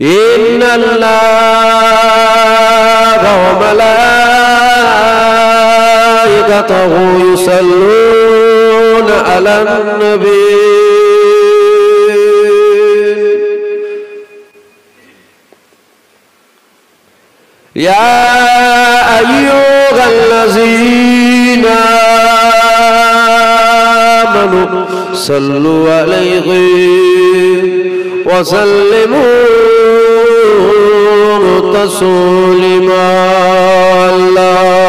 إن الله وملائكته يصلون على النبي يا أيها الذين آمنوا صلوا عليه وسلموا تسليما اللهم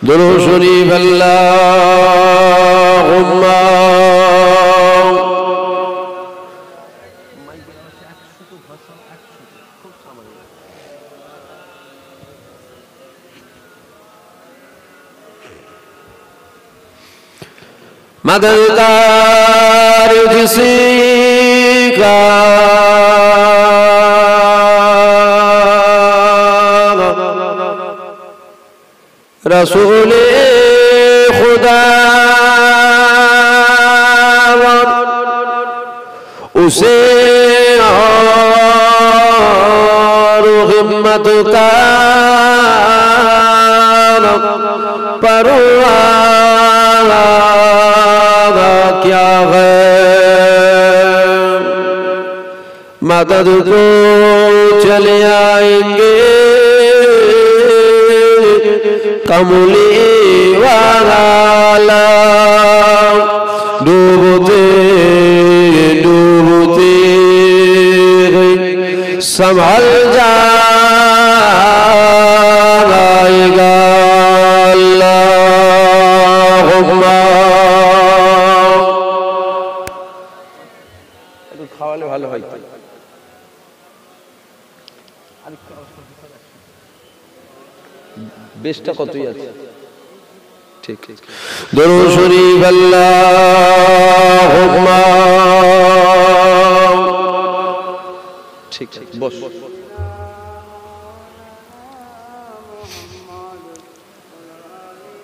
درود شريف اللهم मददगार किसी का रसूल खुदा उसे और हिम्मत का परवाना क्या है मदद को चले आएंगे कमली वाला डूबते डूबते संभल जाएगा अल्लाहुम्मा একটু খাওয়ালে ভালো হয় বেশটা কতই আছে ঠিক দরুদ শরীফ আল্লাহুম্মা ঠিক বস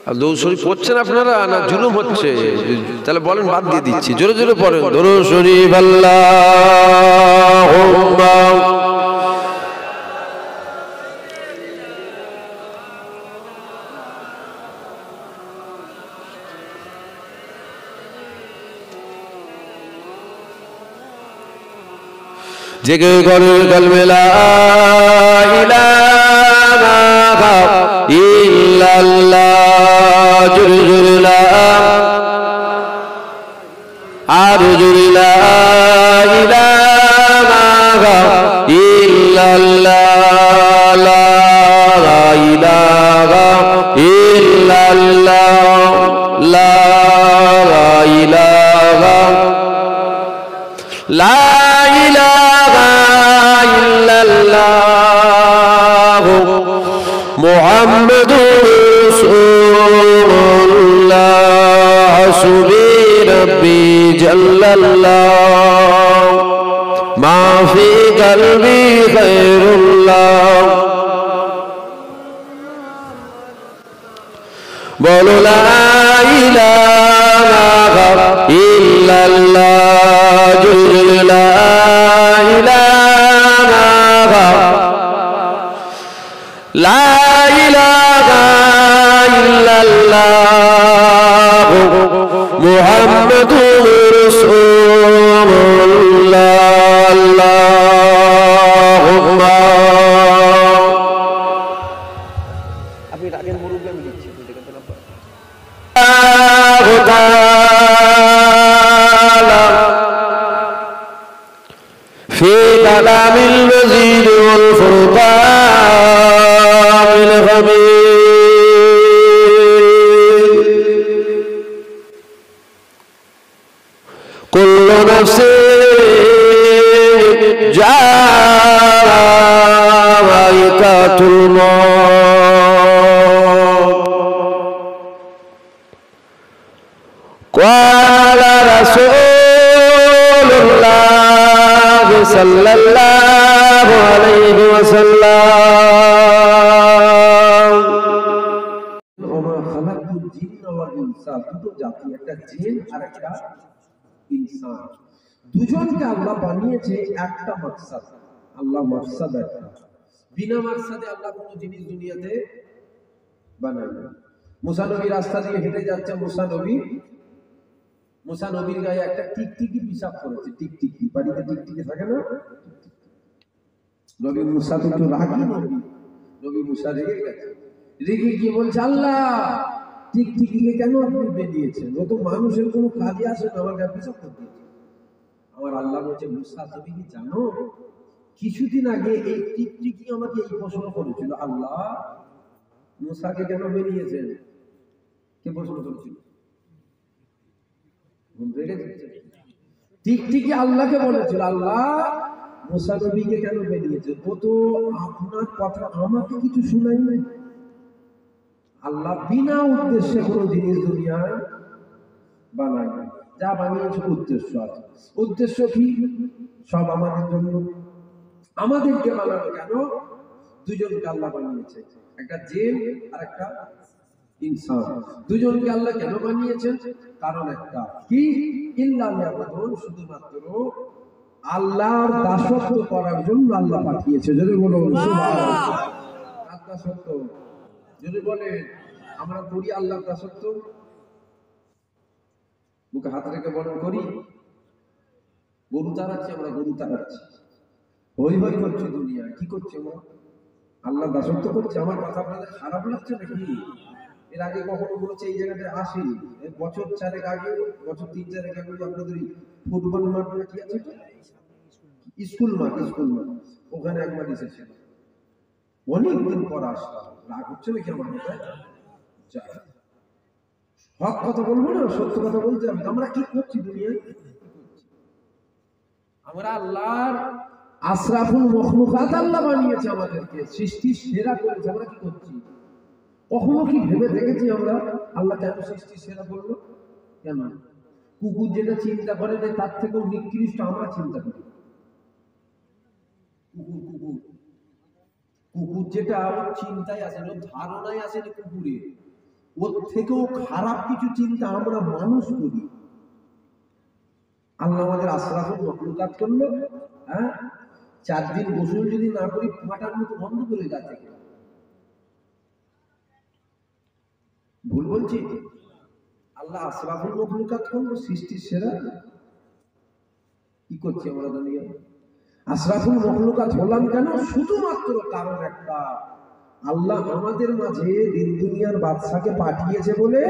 আর দরুদ শরীফ পড়ছেন আপনারা না জুলুম হচ্ছে তাহলে বলেন বাদ দিয়ে দিচ্ছি জোরে জোরে পড়েন দরুদ শরীফ আল্লাহুম্মা जिगे गौर कलमे ला इलाहा इल्लल्लाह जुरुला आरुजुला इलाहा इल्लल्लाह ला इलाहा इल्लल्लाह ला इलाहा ला मुहम्मदुर रसूलुल्लाह हस्बी रब्बी जल्लल्लाह मा फी क़ल्बी खैरुल्लाह बोलो ला इलाहा इल्लल्लाह जुल्ला ला इलाहा इल्लल्लाह मुहम्मदुर रसूलुल्लाह अल्लाहुम्मा আপনি রাগের মুরুব্বি আমি দিচ্ছি দেখেন তো না في كلام المزيد والفرقان الحميد كل نفس ذائقة الموت সাল্লাল্লাহু আলাইহি ওয়াসাল্লাম। ওমা খালাকুল জিন্না ওয়াল ইনসা, দুটো জাতি, একটা জিন আর একটা ইনসান, দুজনকে আল্লাহ বানিয়েছে একটা মাকসাদ। আল্লাহ মাকসাদ একটা, বিনা মাকসাদে আল্লাহ কোনো জিনিস দুনিয়াতে বানায় না। মুসা নবী রাস্তা দিয়ে হেঁটে যাচ্ছে, মুসা নবীর গায়ে একটা টিকটিকি পিশাব করেছে। টিকটিকি, বাড়িতে টিকটিকি থাকে না? নবী মুসা তো একটু রাগী নবী মুসা রেগে গেছে। রেগে গিয়ে বলছে, আল্লাহ টিকটিকিকে কেন আপনি বেরিয়েছেন? ও তো মানুষের কোনো কাজে আসে না, আমার গায়ে পিশাব করে দিয়েছে। আমার আল্লাহ বলছে, মুসা তুমি কি জানো কিছুদিন আগে এই টিকটিকি আমাকে এই প্রশ্ন করেছিল, আল্লাহ মুসাকে কেন বেরিয়েছেন? কে প্রশ্ন করেছিল? টিকটিকি আল্লাহকে বলেছিল, আল্লাহ মুসা নবীকে কেন বেরিয়েছে? ও তো আপনার কথা আমাকে কিছু শুনাই নাই। আল্লাহ বিনা উদ্দেশ্যে কোনো জিনিস দুনিয়ায় বানায় না, যা বানিয়েছে উদ্দেশ্য আছে। উদ্দেশ্য কি? সব আমাদের জন্য। আমাদেরকে বানানো কেন? দুজনকে আল্লাহ বানিয়েছে, একটা জিন আর একটা ইনসান। দুজনকে আল্লাহ কেন বানিয়েছেন? কারণ একটা কি, ইল্লা লিয়াবুদুন, শুধুমাত্র আল্লাহর দাসত্ব করার জন্য আল্লাহ পাঠিয়েছে। যদি বলো সুবহানাল্লাহ, আল্লাহর দাসত্ব, যদি বলে আমরা করি আল্লাহর দাসত্ব, বুকে হাত রেখে বলেন করি। গরু তাড়াচ্ছি আমরা, গরু তাড়াচ্ছি, হই হই করছি দুনিয়ায়, কি করছি আমরা? আল্লাহর দাসত্ব করছি। আমার কথা আপনাদের খারাপ লাগছে নাকি? এর আগে কখনো বলেছে এই জায়গাটায় আসেনি? বছর 4 আগে, বছর 3-4 আগে আপনাদের ফুটবল মাঠ কি আছে, স্কুল মাঠ, ওখানে একবার এসেছে। অনেকদিন পর আসলাম। রাগ হচ্ছে নাকি আমার কথায়? হক কথা বলবো না, সত্য কথা বলতে হবে। আমরা কি করছি দুনিয়ায়? আমরা আল্লাহর আশরাফুল মখলুকাত আল্লাহ বানিয়েছে আমাদেরকে, সৃষ্টি সেরা করেছে। আমরা কি করছি? কখনো কি ভেবে দেখেছি আমরা আল্লাহ কেন সৃষ্টি সেরা করলো? কেন? কুকুর যেটা চিন্তা করে যে তার থেকেও নিকৃষ্ট আমরা চিন্তা করি। কুকুর যেটা ওর চিন্তায় আসে, ওর ধারণায় আসে না, কুকুরের ওর থেকেও খারাপ কিছু চিন্তা আমরা মানুষ করি। আল্লাহ আমাদের আশরাফুল মখলুকাত করলো, হ্যাঁ, 4 দিন গোসল যদি না করি ফাটার মতো বন্ধ করে যাচ্ছে। ভুল বলছি? আল্লাহ আশরাফুল মখলুকাত করলো, সৃষ্টির সেরা। কি করছি আমরা দুনিয়ায়? আশরাফুল মখলুকাত হলাম কেন? শুধুমাত্র কারণ একটা, আল্লাহ আমাদের মাঝে দিন দুনিয়ার বাদশাকে পাঠিয়েছে বলে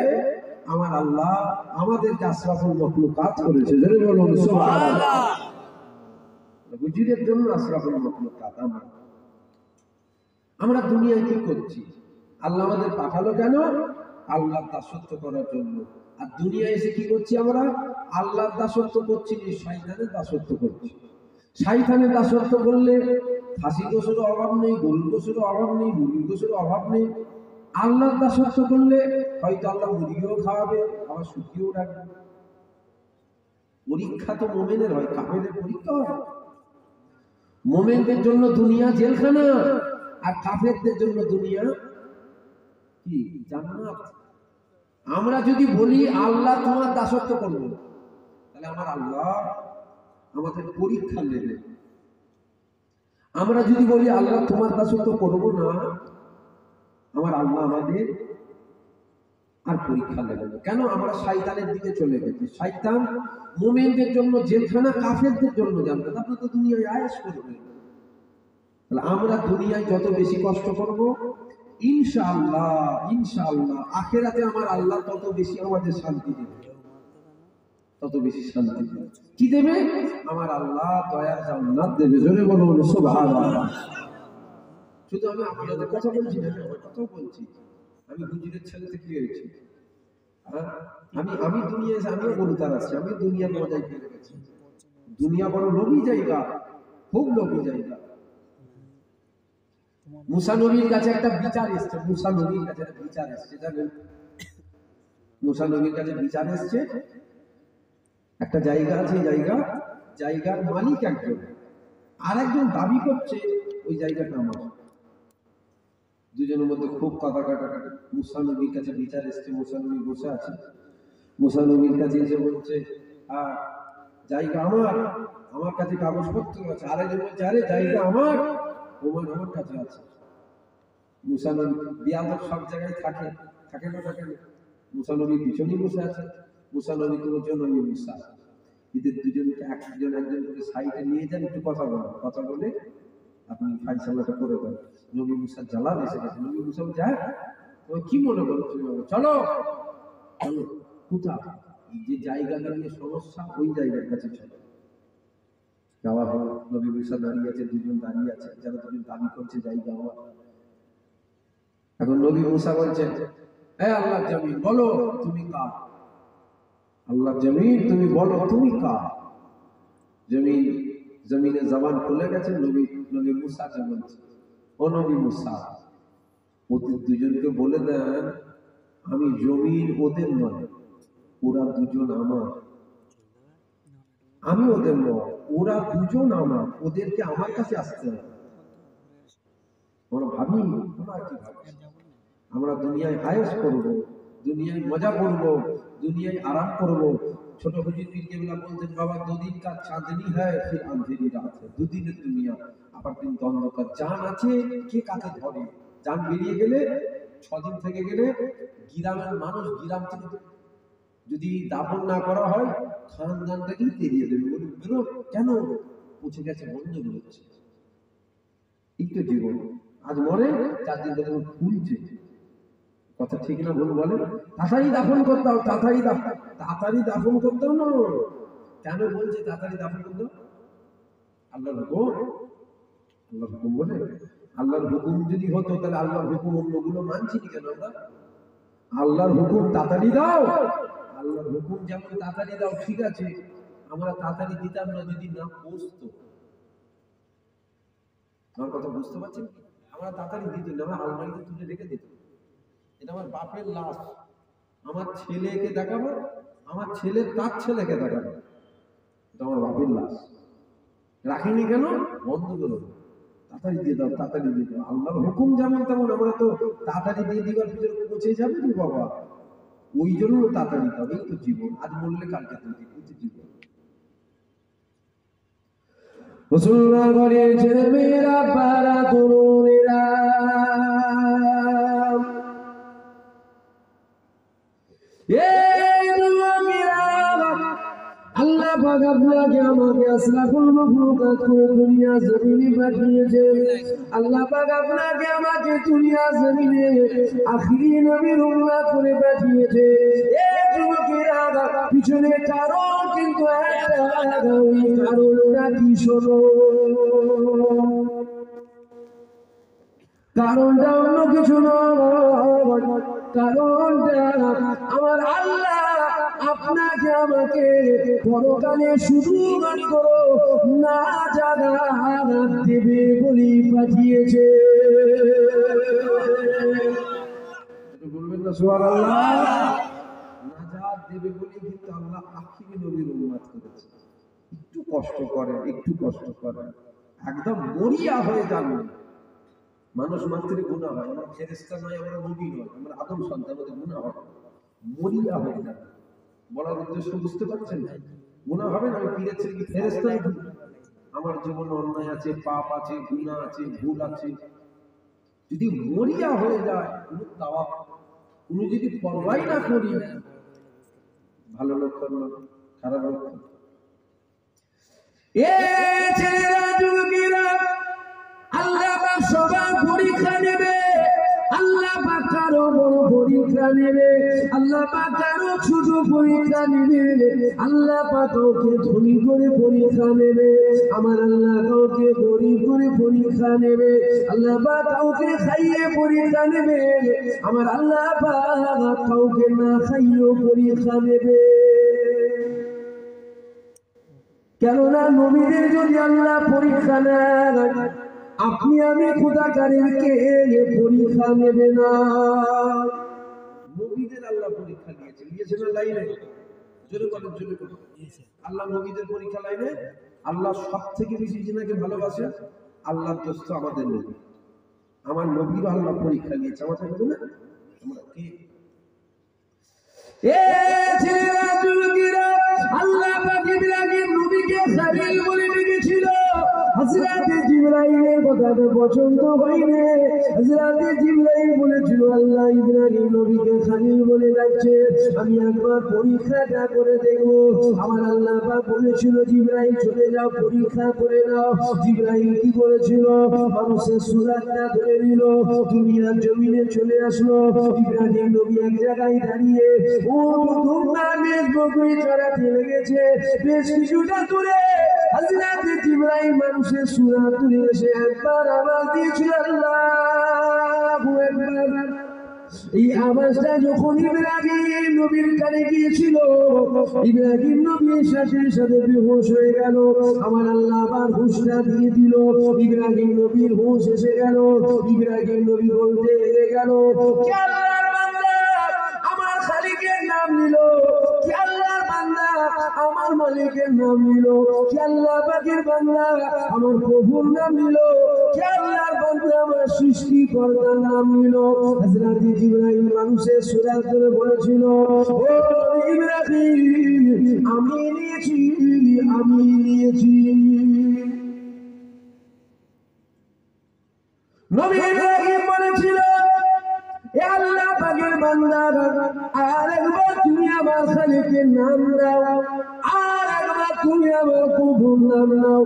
আমার আল্লাহ আমাদেরকে আশরাফুল মখলুকাত করেছে। যদি বলুন সুবহানাল্লাহ। বুঝির জন্য আশরাফুল মখলুকাত আমরা দুনিয়ায় কি করছি? আল্লাহ আমাদের পাঠালো কেন? আল্লাহর দাসত্ব করার জন্য। আর দুনিয়ায় এসে কি করছি আমরা? আল্লাহর দাসত্ব করছি না, শয়তানের দাসত্ব করছি। শয়তানের দাসত্ব করলে ফাঁসি গোসেরও অভাব নেই, গরুর গোসেরও অভাব নেই, মুরগির গোসেরও অভাব নেই। আল্লাহর দাসত্ব করলে হয়তো আল্লাহ মুরগিও খাওয়াবে, আবার সুখিও রাখবে। পরীক্ষা তো মোমেনের হয়, কাফেরের পরীক্ষা হয়। মোমেনদের জন্য দুনিয়া জেলখানা, আর কাফেরদের জন্য দুনিয়া কি জান্নাত। আমরা যদি বলি আল্লাহ তোমার দাসত্ব করব, তাহলে আমার আল্লাহ আমাদের পরীক্ষা নেবে। আমরা যদি বলি আল্লাহ তোমার দাসত্ব করব না, আমার আল্লাহ আমাদের আর পরীক্ষা নেবে না। কেন? আমরা শয়তানের দিকে চলে গেছি। শয়তান মুমিনদের জন্য জেলখানা, কাফেরদের জন্য জান্নাত। আপনি তো দুনিয়ায় আয়েশ করবেন। তাহলে আমরা দুনিয়ায় যত বেশি কষ্ট করব, ইনশাআল্লাহ আখিরাতে আমার আল্লাহ তত বেশি আমাদের শান্তি দেবে, তত বেশি শান্তি দেবে। কি দেবে? আমার আল্লাহ দয়ার জান্নাত দেবে। জোরে বলুন সুবহানাল্লাহ। শুধু আমি আপনাদের কথা বলছি না, আমার কথাও বলছি। আমি হুজুরের ছেলেতে কি হয়েছে, আমি দুনিয়ায় আমিও গরু তাড়াচ্ছি, আমি দুনিয়ার মজায় ফেলে গেছি। দুনিয়া বড় লোভী জায়গা, খুব লোভী জায়গা। মুসা নবীর কাছে একটা বিচার এসছে, মুসা নবীর কাছে একটা বিচার এসছে, জানেন? মুসা নবীর কাছে বিচার এসছে। একটা জায়গা আছে, জায়গার মালিক একজন, আরেকজন দাবি করছে ওই জায়গাটা আমার। দুজনের মধ্যে খুব কথা কাটাকাটি। মুসা নবীর কাছে বিচার এসছে, মুসা নবী বসে আছে। মুসা নবীর কাছে এসে বলছে জায়গা আমার, আমার কাছে কাগজপত্র আছে। আরেকজন বলছে আরে জায়গা আমার, আমার কাছে আছে। মুসা নবী বিয়াদব সব জায়গায় থাকে, থাকে না থাকে না। মুসা নবীর পিছনে বসে আছে। মুসা নবী তো বলছে নবী মুসা, এদের দুজনকে একজন একজন করে সাইডে নিয়ে যান, একটু কথা বলেন, কথা বলে আপনি ফাইসালাটা করে দেন। নবী মুসা জ্বালান এসে গেছে। নবী মুসা যায় তুমি কি মনে করো, তুমি চলো চলো কোথায় যে জায়গাটা নিয়ে সমস্যা ওই জায়গার কাছে চলো। যাওয়া হলো, নবী মুসা দাঁড়িয়ে আছে, দুজন দাঁড়িয়ে আছে, যারা দুজন দাবি করছে জায়গা আমার। এখন নবী মুসা বলছে হে আল্লাহ জমিন বলো তুমি কার, আল্লাহ জমিন তুমি বলো তুমি কার। জমিন জমিনে জবান খুলে গেছে। নবী মুসাকে বলছে ও নবী মুসা, ওদের দুজনকে বলে দেন আমি জমিন ওদের নয়, ওরা দুজন আমার। আমি ওদের নয়, ওরা দুজন আমার, ওদেরকে আমার কাছে আসতে হবে। আমরা ভাবি আমরা কি ভাবছি, আমরা দুনিয়ায় আয়েশ করব, দুনিয়ায় মজা করব, দুনিয়ায় আরাম করব। ছোট হুজুর পীর কেবলা বলতেন বাবা দুদিন কা চাঁদনি হয় ফির আন্ধেরি রাত হয়, দুদিনের দুনিয়া আবার কিন্তু অন্ধকার। জান আছে কে কাকে ধরে, জান বেরিয়ে গেলে 6 দিন থেকে গেলে গ্রামের মানুষ গ্রাম থেকে যদি দাফন না করা হয় খানদানটাকেই তেড়িয়ে দেবে, বলে বেরো কেন পৌঁছে গেছে বন্ধ বেরোচ্ছে। এই তো জীবন। আজ মরে 4 দিন ধরে ফুলছে, কথা ঠিক না ভুল বলে? তাড়াতাড়ি দাফন করতে হবে, তাড়াতাড়ি দাফন করতেও না। কেন বলছে তাড়াতাড়ি দাফন করতে? আল্লাহর হুকুম, আল্লাহর হুকুম বলে। আল্লাহর হুকুম যদি হতো তাহলে আল্লাহর হুকুম অন্যগুলো মানছি কেন আমরা? আল্লাহর হুকুম তাড়াতাড়ি দাও, আল্লাহর হুকুম যেমন তাড়াতাড়ি দাও ঠিক আছে, আমরা তাড়াতাড়ি দিতাম না যদি না পৌঁছতো। আমার কথা বুঝতে পারছেন? আমরা তাড়াতাড়ি দিতাম না, আমরা আলমারিতে তুলে রেখে দিতাম। এটা আমার বাপের লাশ, আমার ছেলেকে দেখাবো, আমার ছেলে তার ছেলেকে দেখাবো, এটা আমার বাপের লাশ। রাখিনি কেন? বন্ধ করো, তাড়াতাড়ি দিয়ে দাও, তাড়াতাড়ি দিয়ে দাও। আল্লাহর হুকুম যেমন তেমন আমরা তো তাড়াতাড়ি দিয়ে দিবার ভিতরে পৌঁছে যাবে রে বাবা, ওই জন্য তাড়াতাড়ি দাও। এই তো জীবন, আজ মরলে কালকে তুমি, এই তো জীবন। মুসলমান ঘরে ছেলেমেয়েরা পাড়া তরুণেরা আল্লাহ পাক আপনাকে আমাকে আসরাফুল মাখলুকাত করে দুনিয়া জমিনে পাঠিয়েছে। আল্লাহ পাক আপনাকে আমাকে দুনিয়া জমিনে আখিরি নবীর উম্মত করে পাঠিয়েছে। এই যুবকেরা পিছনে কারণ কিন্তু একটা, ওই কারণটা কি শোনো, কারণটা অন্য কিছু নয়, কারণটা আমার আল্লাহ আপনাকে আমাকে পরকালে শুধুমাত্র না জানা দেবে বলি পাঠিয়েছে। বলবেন না সুবহানাল্লাহ? নাজাত দেবে বলি কিন্তু আল্লাহ আখিরি নবীর উম্মত করেছে। একটু কষ্ট করেন, একটু কষ্ট করেন, একদম মরিয়া হয়ে যান। মানুষ মাত্রই গুনাহ হয়, আমরা ফেরেশতা নয়, আমরা নবী নয়, আমরা আদম সন্তান, আমাদের গুনাহ হয়, মরিয়া হয়ে যাবে। বলার উদ্দেশ্য বুঝতে পারছেন? গুনাহ হবে না, আমি পীরের ছেলে কি ফেরেশতা? আমার জীবনে অন্যায় আছে, পাপ আছে, গুনাহ আছে, ভুল আছে, যদি মরিয়া হয়ে যায়, কোনো তাওয়াব, কোনো যদি পরোয়াই না করি, ভালো লক্ষণ না, খারাপ লক্ষণ। এ ছেলেরা যুবকেরা, আল্লাহ পাক সবার পরীক্ষা নেবে, আল্লাহ পাক কারো বড় পরীক্ষা নেবে, আল্লাহ পাক কারো ছোট পরীক্ষা নেবে, আল্লাহ পাক কাউকে ধনী করে পরীক্ষা নেবে, আমার আল্লাহ কাউকে গরিব করে পরীক্ষা নেবে, আল্লাহ পাক কাউকে খাইয়ে পরীক্ষা নেবে, আমার আল্লাহ পাক কাউকে না খাইয়েও পরীক্ষা নেবে। কেননা নবীদের যদি আল্লাহ পরীক্ষা নেন, আপনি আমি খোদাকারীকে পরীক্ষা নেবে না। নবীদের আল্লাহ পরীক্ষা নিয়েছে, নিয়েছে না লাইনে? জোরে বলেন, জোরে বলেন। আল্লাহ নবীদের পরীক্ষা লাইনে, আল্লাহ সব থেকে বেশি জিনাকে ভালোবাসে, আল্লাহর দোস্ত আমাদের নবী। আমার নবীরও আল্লাহ পরীক্ষা নিয়েছে, আমাদের নবী না? আমরা কি আল্লাহ পাক ইব্রাহিম নবীকে খলিল বলে ডেকেছিল। হযরত জিবরাইলের কথাটা পছন্দ হয়নি। হযরত জিবরাইল বলেছিল, আল্লাহ ইব্রাহিম নবীকে খলিল বলে ডাকছে, আমি একবার পরীক্ষাটা করে দেখব। আমার আল্লাহ পাক বলেছিল, জিবরাইল চলে যাও, পরীক্ষা করে নাও। জিবরাইল কি করেছিল? মানুষের সুরাতটা ধরে নিল, দুনিয়ার জমিনে চলে আসলো। ইব্রাহিম নবী এক জায়গায় দাঁড়িয়ে বকরি চড়াতে লেগেছে। বেশ কিছুটা দূরে হযরত জিবরাইল মানুষের সুরাত তুলে এসে একবার আওয়াজ দিয়েছিল, আল্লাহু আকবার। এই আওয়াজটা যখন ইব্রাহিম নবীর কানে গিয়েছিল, ইব্রাহিম নবীর সাথে সাথে বেহুশ হয়ে গেল। আমার আল্লাহ আবার হুঁশটা দিয়ে দিল। ইব্রাহিম নবীর হুঁশ এসে গেল। ইব্রাহিম নবী বলতে লেগে গেল, কে আল্লাহর বান্দা আমার খালিকের নাম নিল, কে আল্লাহর বান্দা আমার মালিকের নাম নিল, কে আল্লাহ পাকের বান্দা আমার প্রভুর নাম নিল, কে আল্লাহর বান্দা আমার সৃষ্টিকর্তার নাম নিল। হযরত জিবরাইল মানুষের সুরাত ধরে বলেছিল, ও ইব্রাহিম আমি নিয়েছি, আমি নিয়েছি। নবী ইব্রাহিম বলেছিল, এ আল্লাহ পাকের বান্দা আর একবার তুমি আমার খালিকের নাম দাও, আর একবার তুমি আমার প্রভুর নাম নাও,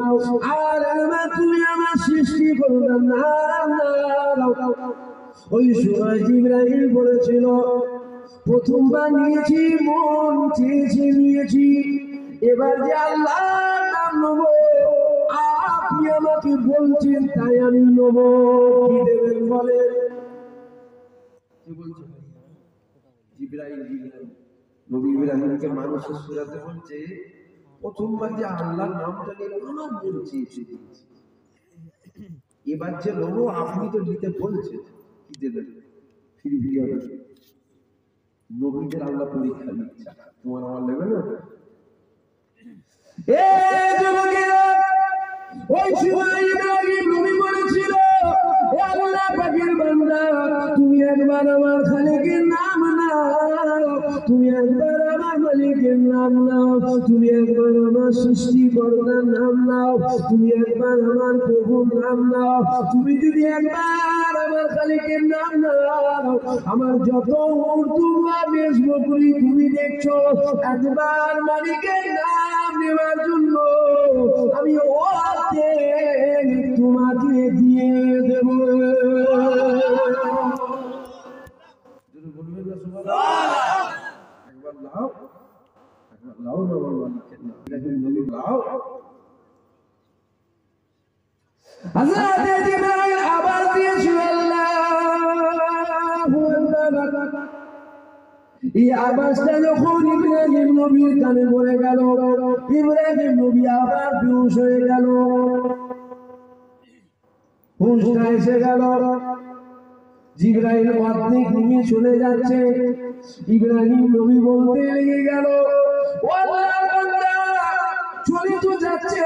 আর একবার তুমি আমার সৃষ্টিকর্তার নাম নাও। ওই সময় জিবরাইল বলেছিল, প্রথমবার নিয়েছি, মন চেয়েছে নিয়েছি, এবার যে আল্লাহর নাম নেব, আপনি আমাকে বলছেন তাই আমি নেব। কি দেবেন বলেন? কি বলছেন? জিবরাইল নবী ইব্রাহিমকে মানুষের সুরাতে বলছে, প্রথমবার যে আল্লাহর নামটা নিয়ে আমার মন চেয়েছে, এবার যে নেব আপনি তো দিতে বলছেন, কি দেবেন? ফিরি ফিরি হবে। নবীদের আল্লাহ পরীক্ষা নিচ্ছে, তোমার আমার নেবে না? ওই সময় ইব্রাহিম নবী বলেছিল, হে আল্লাহ পাকের বান্দা তুমি একবার আমার খালিকের নাম নাও, তুমি একবার আমার মালিকের নাম নাও, তুমি একবার আমার সৃষ্টিকর্তার নাম নাও, তুমি একবার আমার প্রভুর নাম নাও। তুমি যদি একবার আমার খালিকের নাম নাও, আমার যত উর্দুয়া বেশ বকরি তুমি দেখছো, একবার মালিকের নাম নেওয়ার জন্য আমি তোমাকে দিয়ে দেব। একবার লাও, একবার লাও না আমার মালিকের নাম, এরকম নবী লাও। হযরত জিবরাইল আবার দিয়েছিল, আল্লাহু আকবার। এই আওয়াজটা যখন ইব্রাহিম নবীর কানে পড়ে গেল, ইব্রাহিম নবী আবার বেহুশ হয়ে গেল, হুঁশটা এসে গেল। জিবরাইল অর্ধেক নিয়ে চলে যাচ্ছে, ইব্রাহিম নবী বলতে লেগে গেল, ও আল্লাহর বান্দা চলে তো যাচ্ছে,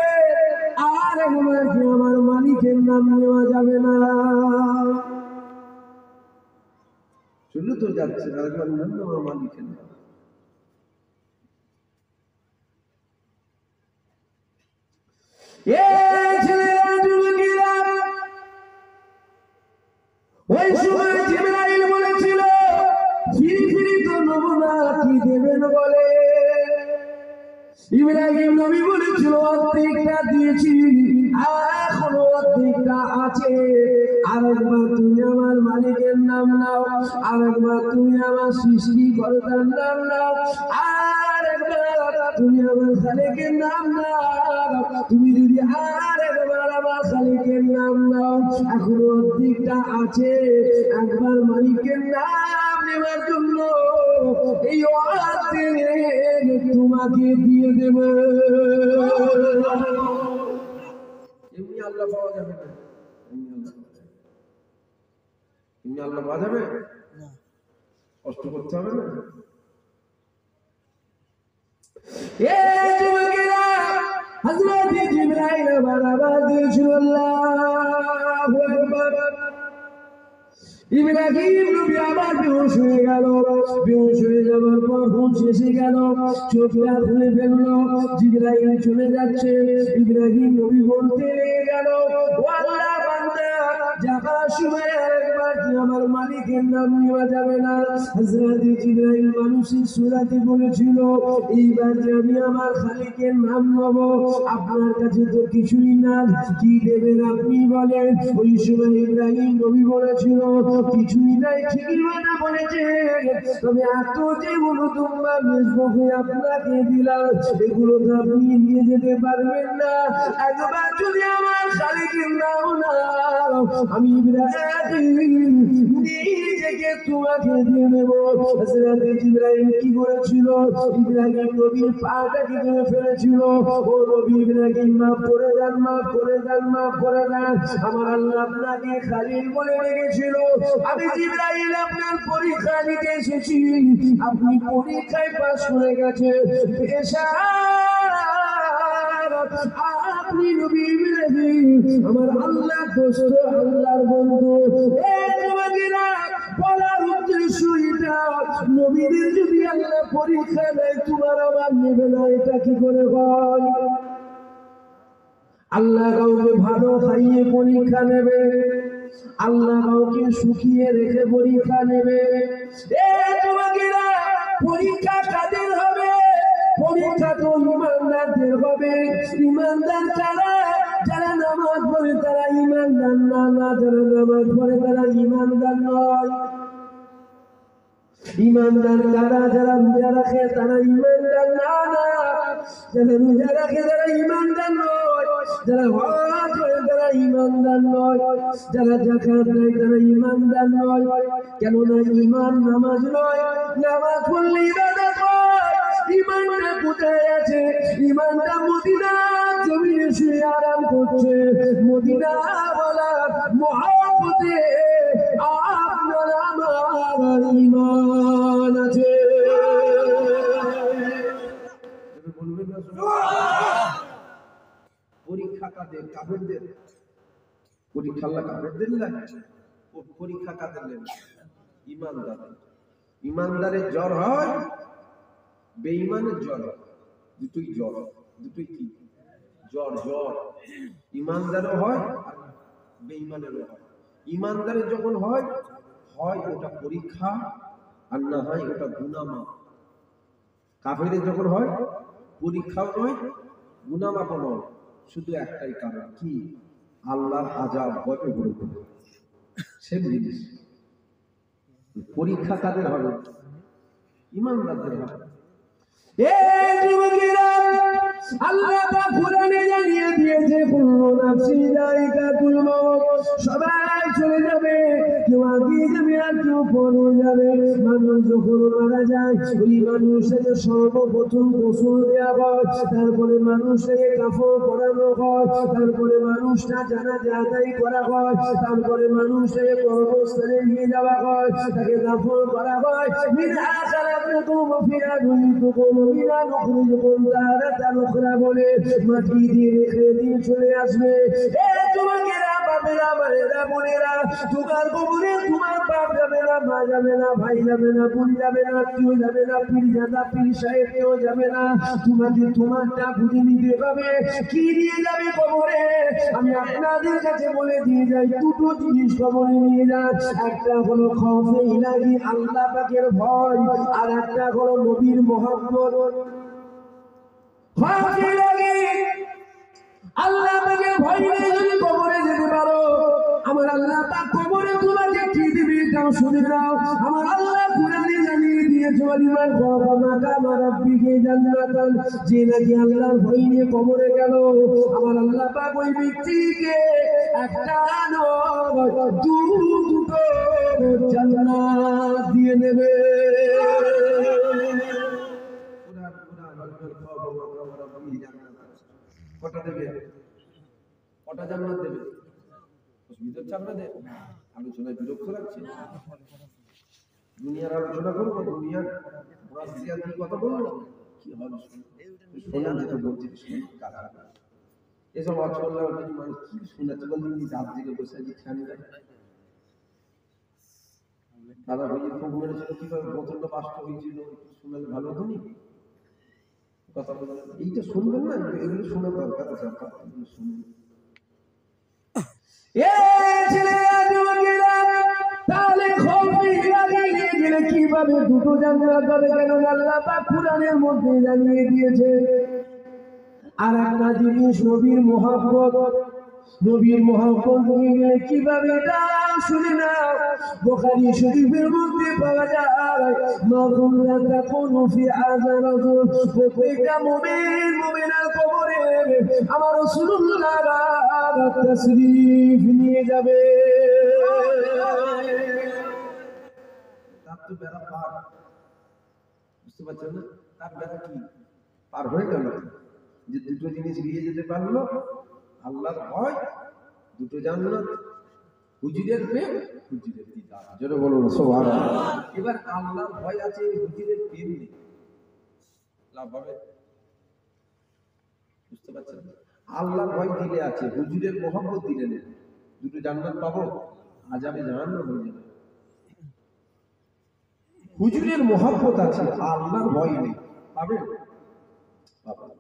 আর একবার কি আমার মালিকের নাম নেওয়া যাবে না? চলে তো যাচ্ছে, আর একবার নাম আমার মালিকের নাম। ওই সময় জিবরাইল বলেছিল, ফিরি ফিরি তো নেব না, কি দেবেন বলে? ইব্রাহিম নবী বলেছিল, অর্ধেকটা দিয়েছি, এখনো অর্ধেকটা আছে, আরেকবার তুমি আমার মালিকের নাম নাও, আরেকবার তুমি আমার সৃষ্টিকর্তার নাম নাও, আরেকবার তুমি আমার খালিকের নাম নাও। তুমি যদি আরেকবার আমার খালিকের নাম নাও, এখনো অর্ধেকটা আছে, একবার মালিকের নাম নেওয়ার জন্য এই অর্ধেক তোমাকে দিয়ে দেব। এমনি আল্লাহ পাওয়া যাবে না, এমনি আল্লাহ পাওয়া যাবে না, কষ্ট করতে হবে না। হযরত জিবরাইল আবার আওয়াজ দিয়েছিল আল্লাহু আকবার। ইব্রাহিম নবী আবার বেহুশ হয়ে গেল। বেহুশ হয়ে যাওয়ার পর হুঁশ এসে গেল, চোখটা খুলে ফেললো। জিবরাইল চলে যাচ্ছে, ইব্রাহিম নবী বলতে গেল, ও আল্লাহ বান্দা, যাবার সময় একবার কি আমার মালিকের নাম নেওয়া যাবে না? হযরত জিবরাইল মানুষের সূরাতে বলেছিল, এইবার যে আমি আমার খালিকের নাম নেব, আপনার কাছে তো কিছুই না, কি দেবেন আপনি বলেন? ওই সময় ইব্রাহিম নবী বলেছিল, কিছুই নাই, ঠিকই কথা বলেছে, তবে এত যে দুম্বা মেজবকে আপনাকে দিলাম, এগুলো তো আপনি নিয়ে যেতে পারবেন না। একবার যদি আমার খালিকের নাম নাও, আমি ইব্রাহিম নিজেকে তোমাকে দিয়ে দেব। হযরত জিবরাইল কি করেছিল? ইব্রাহিম নবীর পাটাকে ধরে ফেলেছিল। ও নবী ইব্রাহিম, মাফ করে দেন, মাফ করে দেন, মাফ করে দেন, আমার আল্লাহ আপনাকে খালিল বলে রেখেছিল। আমি জিবরাইল আপনার পরীক্ষা নিতে এসেছি, আপনি পরীক্ষায় পাস করে গেছেন, আপনি নবী ইব্রাহিম আমার আল্লাহ দোস্ত, আল্লাহর বন্ধু। বলার উদ্দেশ্য এটা, নবীদের যদি আল্লাহ পরীক্ষা দেয়, তোমার আমার নেবে না, এটা কি করে হয়? আল্লাহ কাউকে ভালো খাইয়ে পরীক্ষা নেবে, আল্লাহ কাউকে শুকিয়ে রেখে পরীক্ষা নেবে। পরীক্ষা কাদের হবে? পরীক্ষা তো ইমানদারদের হবে। ইমানদার কারা? যারা নামাজ পড়ে তারা ইমানদার না, না যারা নামাজ পড়ে তারা ইমানদার নয়। ইমানদার কারা? যারা রোজা রাখে তারা ইমানদার না, না যারা রোজা রাখে তারা ইমানদার নয়। যারা হজ করে তারা ইমানদার নয়। যারা যাকাত দেয় তারা ইমানদার নয়। কেননা ইমান নামাজ নয়, নামাজ পড়লে ইবাদত হয়। ইমানটা কোথায় আছে? ইমানটা মদিনার জমিনে শুয়ে আরাম করছে। মদিনা বলার মহব্বতে আপনার আমার ইমান আছে। বলবেন না? পরীক্ষা কাদের? কাফেরদের। পরীক্ষা আল্লাহ কাফেরদের লাগে? পরীক্ষা কাদের লাগে? ইমানদার। ইমানদারের জ্বর হয়, বেঈমানের জ্বর হয়। দুটোই জ্বর, দুটোই কি জ্বর? জ্বর ইমানদারও হয়, বেঈমানেরও হয়। ইমানদারের যখন হয়, হয় ওটা পরীক্ষা, আর না হয় ওটা গুনামা। কাফেরের যখন হয়, পরীক্ষাও নয়, গুনামাও নয়, শুধু একটাই কারণ, কি? আল্লাহর আযাব ভয় করে। সেম জিনিস। পরীক্ষা কাদের হবে? ইমানদারদের হবে। আল্লাহ পাক কোরআনে জানিয়ে দিয়েছে, কুল্লু নাফসিন যায়িকাতুল মাউত, সবাই চলে যাবে, কেউ আগে যাবে আর কেউ পরে যাবে। মানুষ যখন মারা যায়, ওই মানুষটাকে সর্বপ্রথম গোসল দেওয়া হয়, তারপরে মানুষটাকে কাফন পরানো হয়, তারপরে মানুষটা জানাজা আদায় করা হয়, তারপরে মানুষটাকে কর্মস্থানে নিয়ে যাওয়া হয়, তাকে দাফন করা হয়। মিনহা খালাকনাকুম ওয়া ফিহা নুঈদুকুম ওয়া মিনহা নুখরিজুকুম তারাতান উখরা বলে মাটি দিয়ে রেখে দিয়ে চলে আসবে। তোমাকেরা, বাপেরা, মায়েরা, বোনেরা, তোমার কবরে তোমার বাপ যাবে না, মা যাবে না, ভাই যাবে না, বোন যাবে না, আত্মীয় যাবে না, পীরজাদা পীর সাহেব কেউ যাবে না। তোমাকে তোমারটা বুঝে নিতে হবে। কি নিয়ে যাবে কবরে? আমি আপনাদের কাছে বলে দিয়ে যাই, দুটো জিনিস কবরে নিয়ে যান। একটা হলো খৌফে ইলাহি, আল্লাহ পাকের ভয়, আর একটা হলো নবীর মহব্বত। খৌফে ইলাহি, আল্লাহ পাকের ভয় নিয়ে যদি কবরে যেতে পারো, আমার আল্লাহ পাক কবরে তোমাকে কি দিবে তাও শুনে নাও। আমার আল্লাহ কুরআনে জানিয়ে দিয়েছে, ওয়ালিমান খাফা মাকামা রাব্বিহি জান্নাতান, যে নাকি আল্লাহর ভয় নিয়ে কবরে গেল, আমার আল্লাহ পাক ওই ব্যক্তিকে একটা নয়, দুটো জান্নাত দিয়ে নেবে। কটা দেবে? কটা জান্নাত দেবে? অসুবিধা হচ্ছে আপনাদের? আলোচনায় বিরক্ত লাগছে? দুনিয়ার আলোচনা করবো? দুনিয়ার কথা বলবো? কি হবে? শোনা যেতে বলছি, এসব ওয়াজ করলে মানুষ কি শোনাচ্ছে বলতে রাত দিকে বসে আছি ঠান্ডা দাদা ভাই ফোন মেরেছিল কিভাবে বোতলটা বাস্ট হয়েছিল শোনালে ভালো হতো নি কথা বললেন এইটা শুনবেন না এগুলো শোনার দরকার আছে আপনার শুনবেন তাহলে কিভাবে দুটো জান্নাত পাবে কেন আল্লাহ পাক কুরআনের মধ্যে জানিয়ে দিয়েছে আর একটা জিনিস নবীর মুহাব্বত নিয়ে গেলে কিভাবে এটা শুনে না বুখারী শরীফের মধ্যে পাওয়া যায় মা কুনতা তাকুনু ফি হাযা রাজুল প্রত্যেকটা মুমিনের কবরে আমার রাসূলুল্লাহ তাশরীফ নিয়ে যাবে তার তো বেড়া পার বুঝতে পারছেন না তার বেড়া কি পার হয়ে গেল যে দুটো জিনিস নিয়ে যেতে পারলো আল্লাহর ভয় দুটো জান্নাত হুজুরের প্রেম হুজুরের দিদার জোরে বলুন সুবহানাল্লাহ এবার আল্লাহর ভয় আছে হুজুরের প্রেম নেই লাভ হবে বুঝতে পারছেন আল্লাহর ভয় দিলে আছে হুজুরের মহব্বত দিলে নেই দুটো জান্নাত পাবো আযাবে জাহান্নাম হয়ে যাবে হুজুরের মহব্বত আছে আল্লাহর ভয় নেই পাবেন পাবেন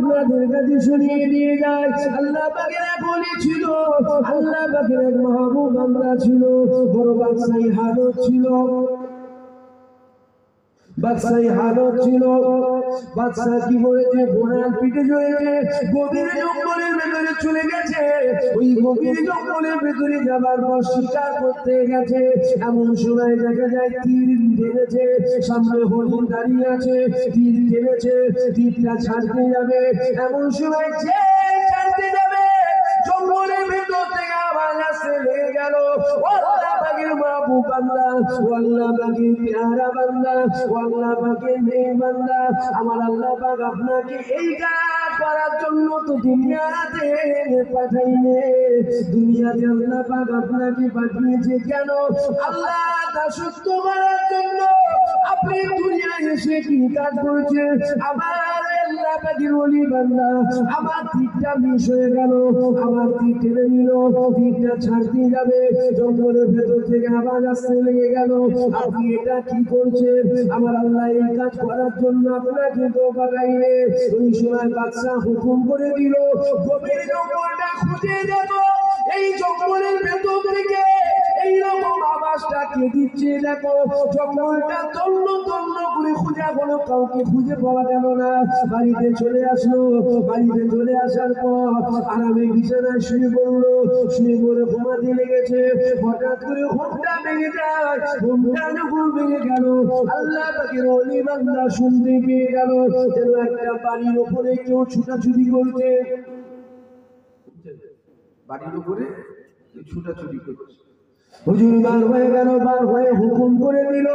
আপনাদের কাছে শুনিয়ে দিয়ে যায় আল্লাহ পাকের বলেছিল আল্লাহ পাকের এক মাহবুব বান্দা ছিল বড় বাদশাহী হালত ছিল বাদশাহ কি করেছে ঘোড়ার পিঠে চড়েছে গভীর জঙ্গলের ভেতরে চলে গেছে ওই গভীর জঙ্গলের ভেতরে যাবার পর শিকার করতে গেছে এমন সময় দেখা যায় তীর টেনেছে সামনে হরিণ দাঁড়িয়ে আছে তীর টেনেছে তীরটা ছাড়তে যাবে এমন সময় যে ছাড়তে যাবে জঙ্গলের ভেতর থেকে আওয়াজ আসতে লেগে গেল আল্লাহ পাকের মাহবুব বান্দা আল্লাহ পাকের প্যারা বান্দা আল্লাহ পাকের মেয়ে বান্দা আমার আল্লাহ পাক আপনাকে এই কাজ করার জন্য তো দুনিয়াতে পাঠাইলে দুনিয়াতে আল্লাহ পাক আপনাকে পাঠিয়েছে কেন আল্লাহ দাসত্ব করার জন্য আপনি দুনিয়ায় এসে কি কাজ করেছেন আমার আল্লাহ পাকের ওলি বান্দা আমার তীরটা মিস হয়ে গেল আমার তীর টেনে নিল তীরটা ছাড়তে যাবে জঙ্গলের ভেতর থেকে আওয়াজ আসতে লেগে গেল আপনি এটা কি করছেন আমার আল্লাহ এই কাজ করার জন্য আপনাকে তো পাঠাইলে ওই সময় বাদশা হুকুম করে দিল গভীর জঙ্গলটা খুঁজে দেখো এই জঙ্গলের ভেতর থেকে এইরকম আওয়াজটা কে দিচ্ছে দেখো জঙ্গলটা তন্ন তন্ন করে খুঁজে কোনো কাউকে খুঁজে পাওয়া গেল না বাড়িতে চলে আসলো বাড়িতে চলে আসার পর আরামে বিছানায় শুয়ে পড়লো শুয়ে পড়ে ঘুমাতে লেগেছে হঠাৎ করে ঘুমটা ভেঙে যায় ঘুমটা যখন ভেঙে গেল আল্লাহ পাকের ওলি বান্দা শুনতে পেয়ে গেল যেন একটা বাড়ির উপরে কেউ ছুটাছুটি করছে বাড়ির উপরে ছুটাছুটি করছে হুজুর বার হয়ে গেল বার হয়ে হুকুম করে দিল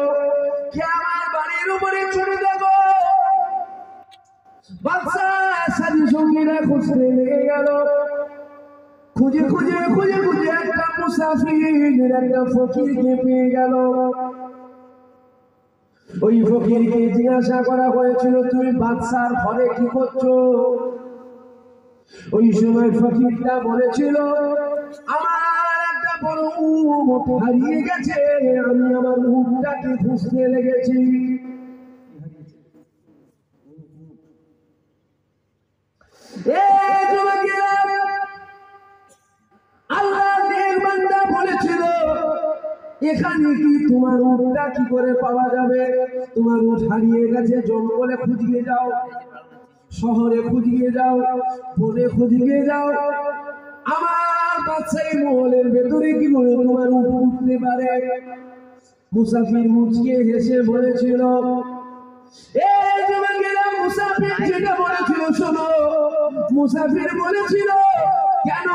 কে আমার বাড়ির উপরে ছুটে দেখো বাদশা সাথী সঙ্গীরা খুঁজতে লেগে গেল খুঁজে খুঁজে খুঁজে খুঁজে একটা মুসাফির একটা ফকিরকে পেয়ে গেল ওই ফকিরকে জিজ্ঞাসা করা হয়েছিল তুমি বাদশার ঘরে কি করছো ওই সময় ফকিরটা বলেছিল আমার একটা বড় উট হারিয়ে গেছে আমি আমার উটটাকে খুঁজতে লেগেছি আল্লাহর বান্দা বলেছিল এখানে কি তোমার উটটা কি করে পাওয়া যাবে তোমার উট হারিয়ে গেছে জঙ্গলে খুঁজিয়ে যাও শহরে খুঁজিয়ে যাও বনে খুঁজিয়ে যাও আমার বাদশাহী মহলের ভেতরে কি করে তোমার উট উঠতে পারে মুসাফির মুচকে হেসে বলেছিল এই যুবকেরা মুসাফির যেটা বলেছিল শোনো মুসাফির বলেছিল কেন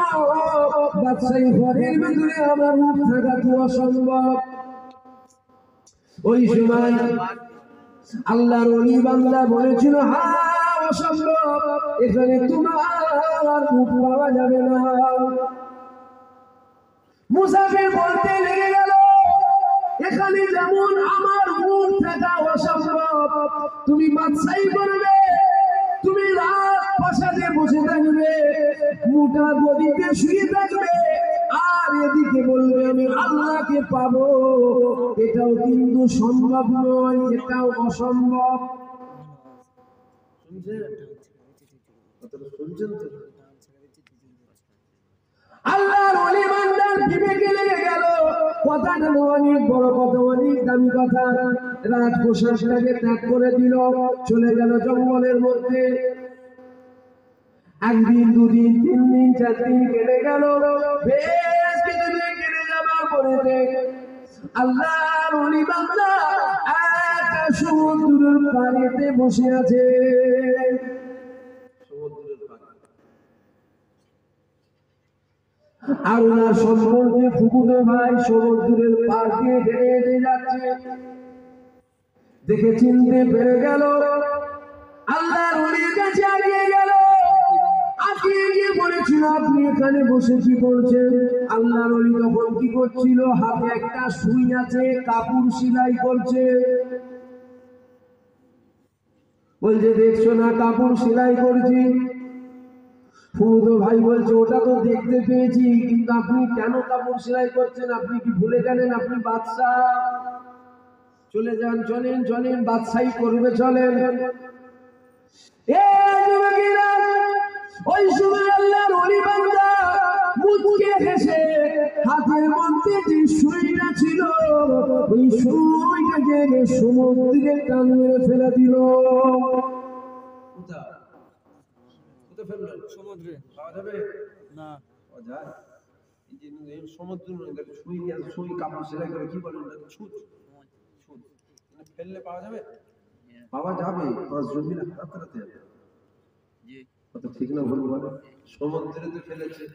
বাদশাহী ঘরের ভেতরে আমার উট থাকা তো অসম্ভব ওই সময় আল্লাহর ওলি বান্দা বলেছিল হ্যাঁ অসম্ভব এখানে তোমার উট পাওয়া যাবে না মুসাফির বলতে লেগে গেল এখানে যেমন আমার মুখ থাকা অসম্ভব, তুমি বাদশাহী করবে, তুমি রাত প্রাসাদে বসে থাকবে, মোটা গদিতে শুয়ে থাকবে, আর এদিকে বলবে আমি আল্লাহকে পাবো, এটাও কিন্তু সম্ভব নয়, এটাও অসম্ভব। শুনছেন তো? আল্লাহর ওলি বান্দার বিবেকে লেগে গেল, কথাটা অনেক বড় কথা, অনেক দামি কথা। রাজপ্রাসাদটাকে ত্যাগ করে দিল, চলে গেল জঙ্গলের মধ্যে। একদিন, দুদিন, 3 দিন, 4 দিন কেটে গেল। বেশ কিছুদিন কেটে যাবার পরে আল্লাহর ওলি বান্দা একটা সমুদ্রের পাড়েতে বসে আছে। সমুদ্রের পাড়ে আর ওনার সম্পর্কে ফুকুতো ভাই সমুদ্রের পাড় দিয়ে হেঁটে হেঁটে যাচ্ছে। দেখে চিনতে পেরে গেল, আল্লাহর ওলির কাছে আগিয়ে গেল, আগিয়ে গিয়ে বলেছিল আপনি এখানে বসে কি করছেন? আল্লাহর ওলি তখন কি করছিল? হাতে একটা সুই আছে, কাপড় সেলাই করছে। বলছে দেখছো না কাপড় সেলাই করছি? ফুকুতো ভাই বলছে ওটা তো দেখতে পেয়েছি, কিন্তু আপনি কেন কাপড় সেলাই করছেন? আপনি কি ভুলে গেলেন আপনি বাদশা? চলে যান, চলেন চলেন, বাদশাহী করবে, চলেন। ওই সময় আল্লাহর ওলি বান্দা মুচকে হেসে হাতের মধ্যে যে সুইটা ছিল, ওই সুইটাকে সমুদ্রে টান মেরে ফেলে দিল। সমুদ্রে পাওয়া যাবে না, পাওয়া যায়? এই যে সমুদ্র সুই নিয়ে সুই কাপড় সেলাই করে কি বলেন ছুট, ছুট ফেললে পাওয়া যাবে? পাওয়া যাবে, মাছ জমির হাতরাতে যাবে। কত ঠিক না ভুল বলে? সমুদ্রে তো ফেলেছে,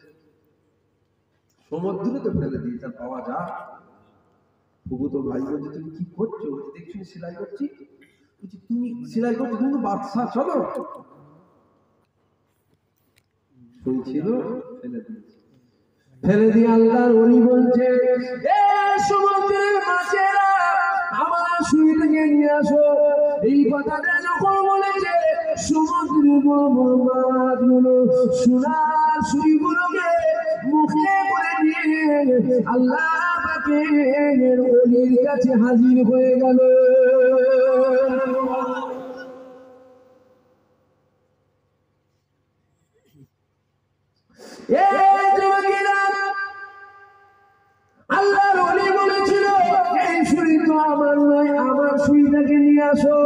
সমুদ্রে তো ফেলে দিয়েছে, পাওয়া যায়? ফুকুতো ভাই বলছে তুমি কি করছো? দেখছি সেলাই করছি। বলছি তুমি সেলাই করছো, তুমি তো বাদশা, চলো। ছিল ফেলে দিয়েছে, ফেলে দিয়ে আল্লাহর ওলি বলছে এ সমুদ্রের মাছেরা আমার সুইটাকে নিয়ে আসো। এই কথাটা যখন বলেছে সমুদ্রের বড় বড় মাছগুলো সোনার সুইগুলোকে মুখে করে নিয়ে আল্লাহ পাকের ওলির কাছে হাজির হয়ে গেল। আল্লাহর ওলি বলেছিল এই সুই তো আমার নয়, আমার সুইটাকে নিয়ে আসো।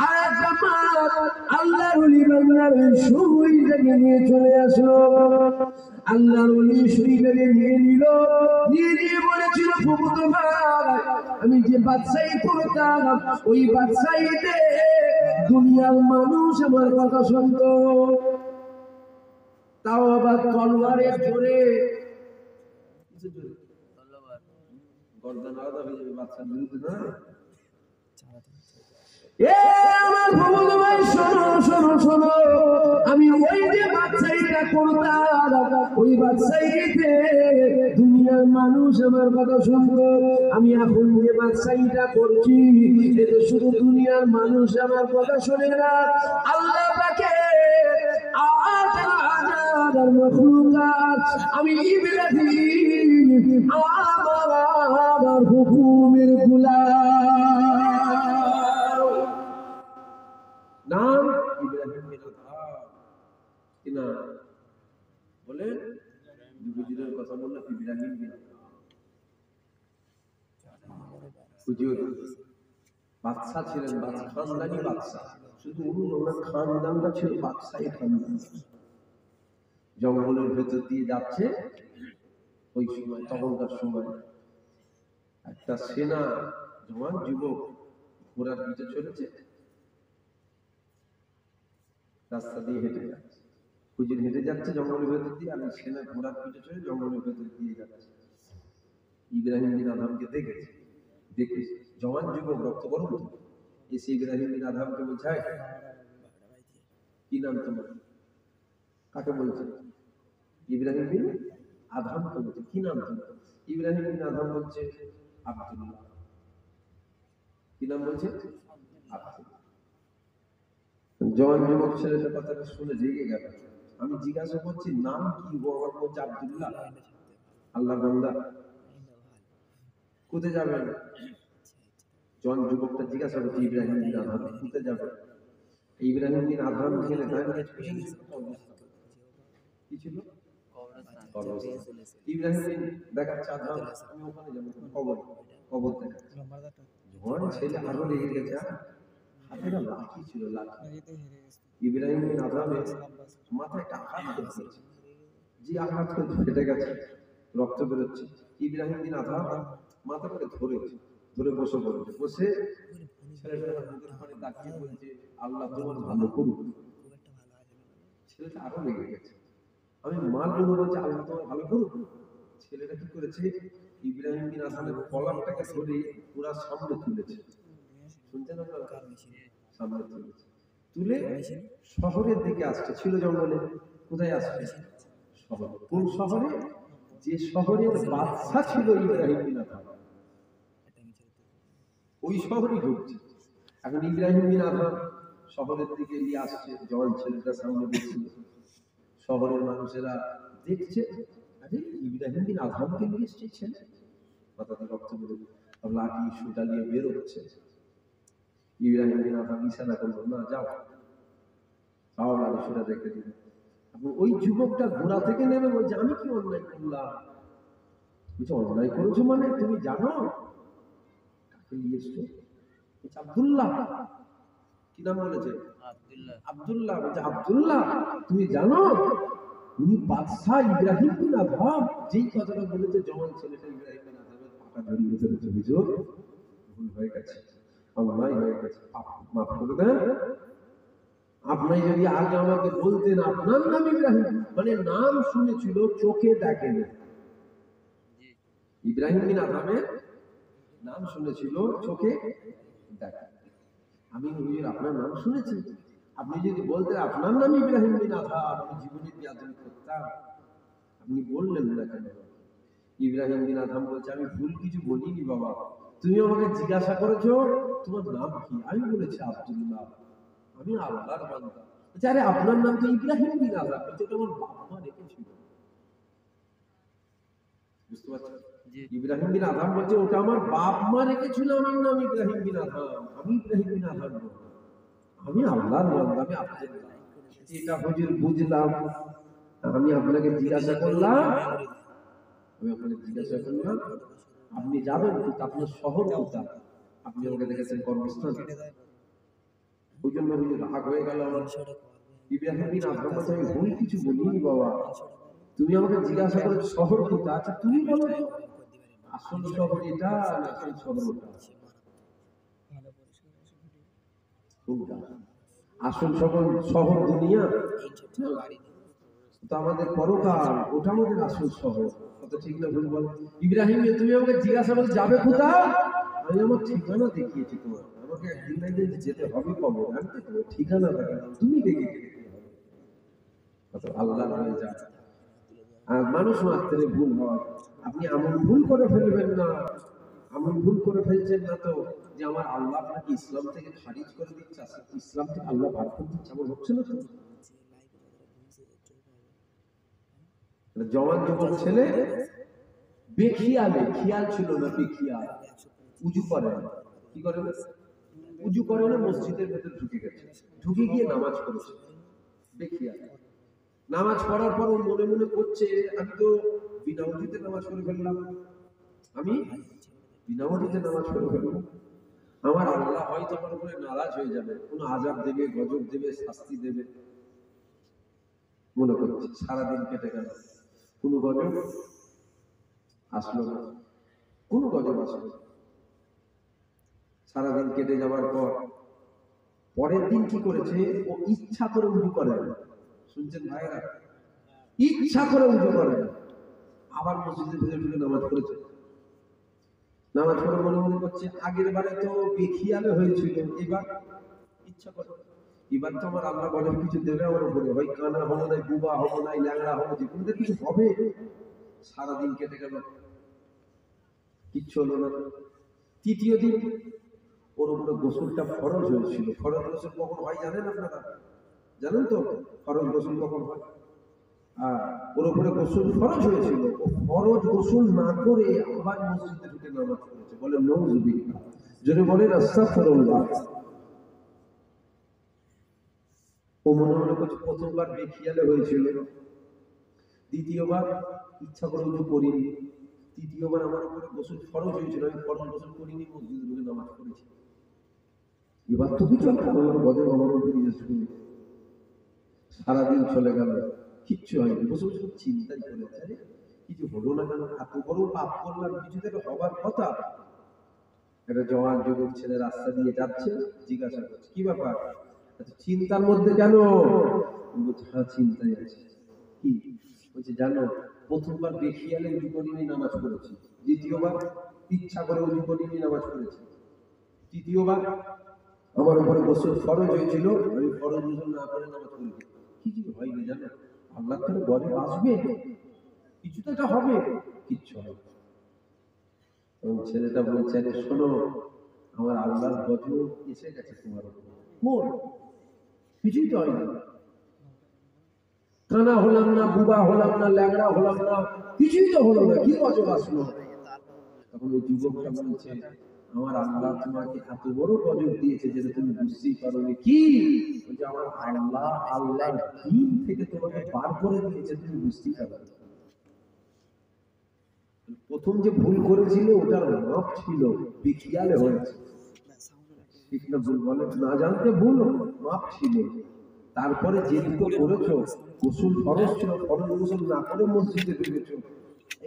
আর একটা মাছ আল্লাহর ওলি বান্দার ওই সুইটাকে নিয়ে চলে আসলো। আল্লাহর ওলি সুইটাকে নিয়ে নিল, নিয়ে নিয়ে বলেছিল ফুকুতো ভাই আমি যে বাদশাহী করতাম, ওই বাদশাহীতে দুনিয়ার মানুষ আমার কথা শুনতো, তাও আবার তলোয়ারের জোরে। গর্দান আলাদা হয়ে যাবে বাচ্চার বিরুদ্ধে না? আমার ভগবান ভাই শোনো শোনো শোনো, আমি ওই যে বাদশাহীটা করতাম, ওই বাদশাহীতে দুনিয়ার মানুষ আমার কথা শুনতো। আমি এখন যে বাদশাহীটা করছি এতে শুধু দুনিয়ার মানুষ আমার কথা শোনে না, আল্লাহ পাকে আমি ইব্রাহিম আমার হুকুমের গোলাম। নাম ইব্রাহিম বিন আদহাম। কি নাম বলে? দুদিনের কথা বললাম, ইব্রাহিম বিন আদহাম। হুজুর বাদশা ছিলেন, খানদানি বাদশা, শুধু ওনার খানদানটা ছিল বাদশাহী খানদান। জঙ্গলের ভেতর দিয়ে যাচ্ছে ওই সময়, তখনকার সময় একটা সেনা জওয়ান যুবক ঘোড়ার পিঠে চলেছে, রাস্তা দিয়ে হেঁটে যাচ্ছে। হুজুর হেঁটে যাচ্ছে জঙ্গলের ভেতর দিয়ে, আর সেনা ঘোড়ার পিঠে চলে জঙ্গলের ভেতর দিয়ে যাচ্ছে। ইব্রাহিম বিন আদহামকে দেখেছে, দেখে জওয়ান যুবক রক্ত গরম এসে ইব্রাহিম বিন আদহামকে বলছে কি নাম তোমার? কাকে বলছে? ইব্রাহিম বিন আদহামকে বলছে কি নাম তোমার? ইব্রাহিম বিন আদহাম বলছে আব্দুল্লাহ। কি নাম বলছে? আব্দুল্লাহ। জওয়ান যুবক ছেলেটার কথাটা শুনে রেগে গেল। আমি জিজ্ঞাসা করছি নাম কি? ও আমার বলছে আব্দুল্লাহ। আল্লাহর বান্দা, কোথায় যাবেন? জওয়ান যুবকটা জিজ্ঞাসা করছে ইব্রাহিম বিন আদহাম কোথায় যাবেন? ইব্রাহিম বিন আদহাম ছেলে তাই কি ছিল? ইব্রাহিম বিন দেখাচ্ছে আদহাম, আমি ওখানে যাবো, কবর কবর দেখাচ্ছে। জওয়ান ছেলে আরো রেগে গেছে, হাতে না লাঠি ছিল, লাঠি। ইব্রাহিম বিন আদহামের মাথায় একটা আঘাত করেছে, যে আঘাত করে ফেটে গেছে, রক্ত বেরোচ্ছে। ইব্রাহিম বিন আদহাম মাথা করে ধরে বসে পড়েছে। বসে ছেলেটার মুখের পানে তাকিয়ে বলছে আল্লাহ তোমার ভালো করুক। ছেলেটা আরো লেগে গেছে। আমি মার জন্য বলছি আল্লাহ তোমার ভালো করুক। ছেলেটা কি করেছে? ইব্রাহিম বিন আদহামের কলারটাকে ধরে পুরা সামনে তুলেছে। শুনছেন আপনারা? সামনে তুলেছে, তুলে শহরের দিকে আসছে। ছিল জঙ্গলে, কোথায় আসছে? শহর। কোন শহরে? যে শহরের বাদশা ছিল ইব্রাহিম বিন আদহাম, ওই শহরই ঢুকছে। এখন ইব্রাহিম বিন আদহাম শহরের দিকে নিয়ে আসছে, জওয়ান ছেলেটা সামনে বসছিল। শহরের মানুষেরা দেখছে, আরে ইব্রাহিম বিন আদহামকে নিয়ে এসছে ছেলে, মাথাতে রক্ত বেরোচ্ছে, লাঠি সুতা নিয়ে বেরোচ্ছে। ইব্রাহিম বিন আদহাম ইশারা করলো, না যাও, তাও লাঠি সুতা রেখে দিল। ওই যুবকটা ঘোড়া থেকে নেমে বলছে আমি কি অন্যায় করলাম? বলছে অন্যায় করেছো মানে তুমি জানো কাকে নিয়ে এসছো? আব্দুল্লাহ। কি নাম বলেছে? আব্দুল্লাহ। বলছে আব্দুল্লাহ তুমি জানো উনি বাদশাহ ইব্রাহিম বিন আদহাম। যেই কথাটা বলেছে জওয়ান ছেলেটা ইব্রাহিম বিন আদহামের পাটা ধরিয়ে ফেলেছে। হুজুর ভুল হয়ে গেছে, অন্যায় হয়ে গেছে, মাফ করে দেন। আপনি যদি আগে আমাকে বলতেন আপনার নাম ইব্রাহিম, মানে নাম শুনেছিল চোখে দেখেনি। ইব্রাহিম বিন আদহামের নাম শুনেছিল চোখে দেখে। আমি হুজুর আপনার নাম শুনেছি, আপনি যদি বলতেন আপনার নাম ইব্রাহিম বিন আদহাম, আমি জীবনে বিয়াদবি করতাম। আপনি বললেন না কেন? ইব্রাহিম বিন আদহাম বলছে আমি ভুল কিছু বলিনি বাবা, তুমি আমাকে জিজ্ঞাসা করেছো তোমার নাম কি, আমি বলেছি আব্দুল্লাহ, আমি আল্লাহর বান্দা। আরে আপনার নাম তো ইব্রাহিম বিন আদহাম, এটা তো আমার বাবা মা রেখেছিল। বুঝতে পারছেন? ইব্রাহিম বিন আদহাম বলছে ওটা আমার বাপ মা রেখেছিল, আমার নাম ইব্রাহিম বিন আদহাম, আমি ইব্রাহিম বিন আদহাম, আমি আল্লাহর বান্দা, আমি আব্দুল্লাহ। এটা হুজুর বুঝলাম। আমি আপনাকে জিজ্ঞাসা করলাম, আপনি যাবেন কোথায়, আপনার শহর কোথায়, আপনি আমাকে দেখেছেন কর্মস্থান। ওই জন্য হুজুর রাগ হয়ে গেল আমার। ইব্রাহিম বিন আদহাম বলছে আমি ভুল কিছু বলিনি বাবা, তুমি আমাকে জিজ্ঞাসা করে শহর কোথায়, আচ্ছা তুমি বলো তো আসল শহর এটা না আসল শহর ওটা? আসল শহর দুনিয়া তো আমাদের পরকাল, ওটা আমাদের আসল শহর। কত ঠিক না ভুল বল? ইব্রাহিম তুমি আমাকে জিজ্ঞাসা করে যাবে কোথায়, আমি আমার ঠিকানা দেখিয়েছি তোমার, আমাকে একদিন না একদিন যেতে হবে কবর, আমি তো তোমার ঠিকানা দেখালাম, তুমি দেখে যেতে হবে। কত আল্লাহ হয়ে যায়। আর মানুষ মাত্রে ভুল হয়, আপনি এমন ভুল করে ফেলবেন না, এমন ভুল করে ফেলছেন না তো যে আমার আল্লাহ আপনাকে ইসলাম থেকে খারিজ করে দিচ্ছে, ইসলাম থেকে আল্লাহ বার করে দিচ্ছে, এমন হচ্ছে না তো? জওয়ান যুবক ছেলে বেখিয়ালে, খেয়াল ছিল না, বেখিয়াল উজু করে না। কি করে? উজু করে না, মসজিদের ভেতরে ঢুকে গেছে, ঢুকে গিয়ে নামাজ পড়েছে বেখিয়াল। নামাজ পড়ার পর ও মনে মনে করছে আমি তো বিনা উজুতে নামাজ পড়ে ফেললাম, আমি বিনা উজুতে নামাজ পড়ে ফেললাম, আমার আল্লাহ হয়তো আমার উপরে নারাজ হয়ে যাবে, কোনো আযাব দেবে, গজব দেবে, শাস্তি দেবে মনে করছে। সারাদিন কেটে গেল, কোনো গজব আসলো না, কোনো গজব আসলো না। সারাদিন কেটে যাওয়ার পর পরের দিন কি করেছে, ও ইচ্ছা করে উজু করে, শুনছেন ভাইরা, ইচ্ছা করে উজু করে, আবার মসজিদের ভিতরে ঢুকে নামাজ পড়েছে। নামাজ পড়ে মনে মনে করছে আগের বারে তো বেখিয়ালে হয়েছিল, এবার ইচ্ছা করে, এবার তো আমার আল্লাহ গজব কিছু দেবে আমার উপরে, হয় কানা হবো নাই, বুবা হবো নাই, ল্যাংড়া হবো, যে কোনো কিছু হবে। সারাদিন কেটে গেল, কিচ্ছু হলো না। তৃতীয় দিন ওর উপরে গোসলটা ফরজ হয়েছিল। ফরজ গোসল কখন হয় জানেন আপনারা? জানেন তো ফরজ গোসল কখন হয়? ওর উপরে গোসল ফরজ হয়েছিল, ও ফরজ গোসল না করে আবার মসজিদে ঢুকে নামাজ পড়েছে। বলে নাউযুবিল্লাহ, যদি বলেন আস্তাগফিরুল্লাহ। ও মনে মনে করছে প্রথমবার বেখিয়ালে হয়েছিল, দ্বিতীয়বার ইচ্ছা করে উজু করিনি, তৃতীয়বার আমার উপরে গোসল ফরজ হয়েছিল, আমি ফরজ গোসল করিনি, মসজিদে ঢুকে নামাজ পড়েছি। এবার তো কিছু আমার বদল আমার উপরে সারাদিন চলে গেল, কিচ্ছু হয়নি। বসে বসে চিন্তাই করেছে, আরে কিছু হলো না কেন, এত বড় পাপ করলাম, কিছু তো হবার কথা। একটা জওয়ান যুবক ছেলে রাস্তা দিয়ে যাচ্ছে, জিজ্ঞাসা করছে কি ব্যাপার, চিন্তার মধ্যে কেন? হ্যাঁ চিন্তায় আছে। কি বলছে জানো, প্রথমবার বেখিয়ালে উজু করিনি নামাজ পড়েছি, দ্বিতীয়বার ইচ্ছা করে উজু করিনি নামাজ পড়েছি, তৃতীয়বার আমার উপরে গোসল ফরজ হয়েছিল, আমি ফরজ গোসল না করে নামাজ পড়েছি। কিছু হয়নি জানো, আল্লাহ তাআলা গজব আসবে, কিছু তো একটা হবে, কিচ্ছু হবে। এবং ছেলেটা বলছে আরে শোনো, আমার আল্লাহর গজব এসে গেছে তোমার উপর। কিছুই তো হয়নি, কানা হলাম না, বুবা হলাম না, ল্যাংড়া হলাম না, কিছুই তো হলো না, কি গজব আসলো? তখন ওই যুবকটা বলছে আমার আল্লাহ তোমাকে এত বড় গজব দিয়েছে যেটা তুমি বুঝতেই পারোনি। কি বলছে, আমার আল্লাহ আল্লাহর দ্বীন থেকে তোমাকে বার করে দিয়েছে, তুমি বুঝতেই পারোনি। প্রথম যে ভুল করেছিল ওটার মাপ ছিল, বেখিয়ালে হয়েছে, ঠিক না ভুল বলে না জানতে ভুল, মাপ ছিল। তারপরে যে দুটো করেছো, গোসল ফরজ ছিল, ফরজ গোসল না করে মসজিদে ঢুকেছো,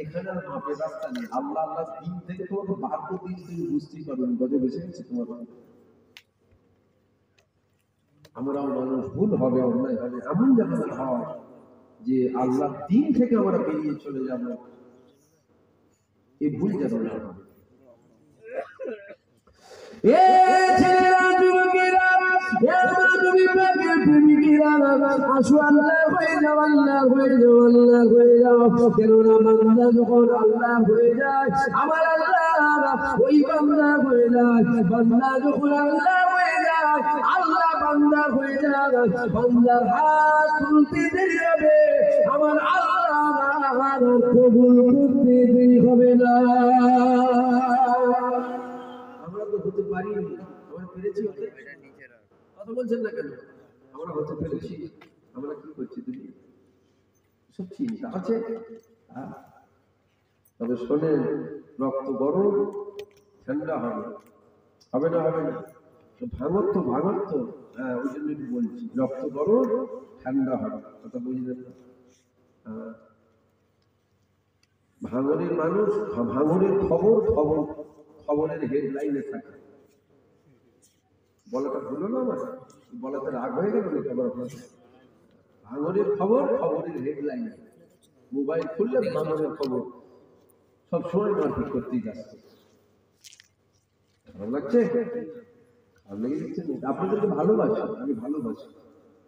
এখানে আর মাপের রাস্তা নেই। আল্লাহ আল্লাহ দিন থেকে তোমাকে বার করে দিয়েছে, তুমি বুঝতেই পারোনি, গজব এসে গেছে তোমার। আমরাও মানুষ, ভুল হবে, অন্যায় হবে, এমন যেন না হয় যে আল্লাহর দিন থেকে আমরা বেরিয়ে চলে যাব, এই ভুল যেন না হয়। এ ছেলেরা, যুবকেরা, নবী পাকের প্রেমিকেরা, আসো আল্লাহ হয়ে যাও, আল্লাহ হয়ে যাও, আল্লাহ হয়ে যাও। কেননা বান্দা যখন আল্লাহ হয়ে যায়, আমার আল্লাহ ওই বান্দা হয়ে যায়। বান্দা যখন আল্লাহ হয়ে যায়, আল্লাহ বান্দা হয়ে যায়, বান্দার হাত তুলতে দেরি হবে, আমার আল্লাহ কবুল করতে দেরি হবে না। আমরা তো হতে পারিনি, আমরা পেরেছি হতে, কথা বলছেন না কেন? আমরা হতে পেরেছি, আমরা কি করছি? তুমি সব চিন্তা আছে। তবে শোনেন, রক্ত গরম ঠান্ডা হবে, হবে না? হবে না? ভাঙত তো, ভাঙত তো, হ্যাঁ ওই জন্য বলছি, রক্ত গরম ঠান্ডা হবে, কথা বুঝলেন না? ভাঙনের মানুষ, ভাঙনের খবর খবরের হেডলাইনে থাকে। বলাটা ভুলো না, আমার বলাতে রাগ হয়ে গেল নাকি আবার আপনার? ভাঙনের খবর খবরের হেডলাইন, মোবাইল খুললে ভাঙনের খবর, সব সময় মারপিট করতেই যাচ্ছে। ভালো লাগছে? ভালো লেগে যাচ্ছে? আপনাদেরকে ভালোবাসি, আমি ভালোবাসি।